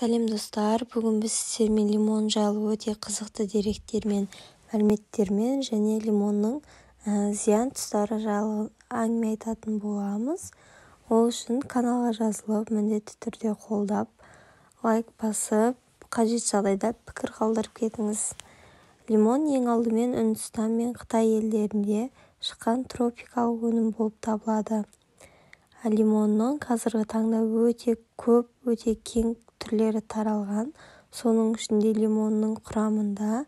Сәлем достар, бүгін біз сіздермен лимон жайлы өте қызықты деректермен, мәліметтермен және лимонның зиян тұстары жайлы әңгіме айтатын боламыз. Ол үшін каналға жазылып, міндетті түрде қолдап, лайк басып, қажет жағдайда пікір қалдырып кетіңіз. Лимон ең алдымен Үндістан мен Қытай елдерінде шыққан тропикалық өнім болып табылады. Лимонның қазіргі таңда өте көп, өте кең түрлері таралған. Соның ішінде лимонның құрамында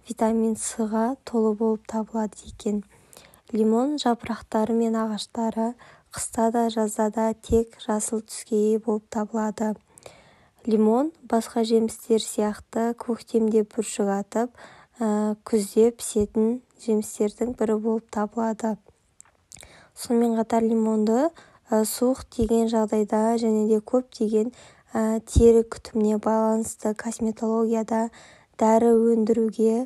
витамин С-ға толы болып табылады екен. Лимон жапырақтары мен ағаштары қыста да жазда да тек жасыл түске ие болып табылады. Лимон басқа жемістер сияқты көктемде бүршік атып, күзде пісетін жемістердің бірі болып табылады. Сонымен қатар лимонды суық тиген жағдайда және де көп тиген тері күтіміне байланысты косметологияда дәрі өндіруге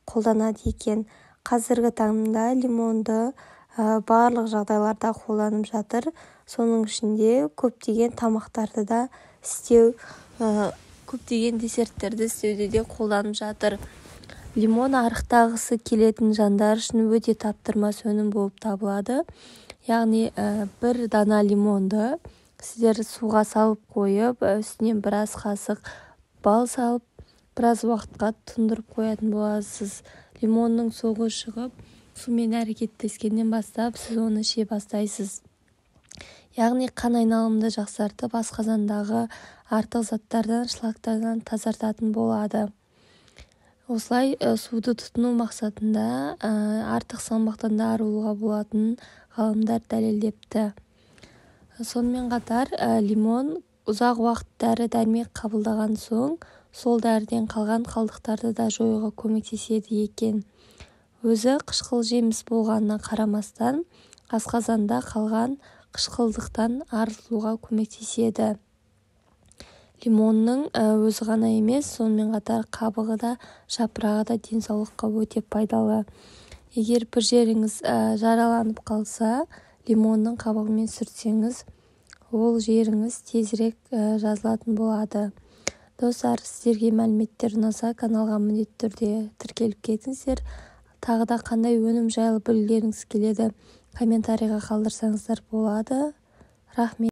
қолданады екен. Қазіргі таңда лимонды барлық жағдайларда қолданып жатыр. Соның ішінде көптеген тамақтарды да істеу, көптеген десерттерді істеуде де қолданып жатыр. Лимон арықтағысы келетін жандар үшін өте таптырмас өнім болып табылады. Яғни бір дана лимонды сіздер суға салып қойып, үстінен біраз қасық бал салып, біраз уақытқа тұндырып қоятын боласыз. Лимонның суы шығып, сумен әрекеттескеннен бастап сіз оны іше бастайсыз. Яғни қан айналымды жақсартып, асқазандағы артық заттардан, шлактардан тазартатын болады. Осылай суды тұтыну мақсатында артық салмақтан да арылуға болатынын ғалымдар дәлелдепті. Сонымен қатар лимон ұзақ уақыт дәрі-дәрмек қабылдаған соң сол дәріден қалған қалдықтарды да жоюға көмектеседі екен. Өзі қышқыл жеміс болғанына қарамастан асқазанда қалған қышқылдықтан арылуға көмектеседі. Лимонның өзі ғана емес, сонымен қатар қабығы да, жапырағы да денсаулыққа өте пайдалы. Егер бір жеріңіз жараланып қалса, лимонның қабығымен сүртсеңіз, ол жеріңіз тезірек жазылатын болады. Достар, сіздерге мәліметтер ұнаса, каналға міндетті түрде тіркеліп кетіңіздер. Тағы да қандай өнім жайлы білгілеріңіз келеді, комментарийға қалдырсаңыздар болады. Рахмет.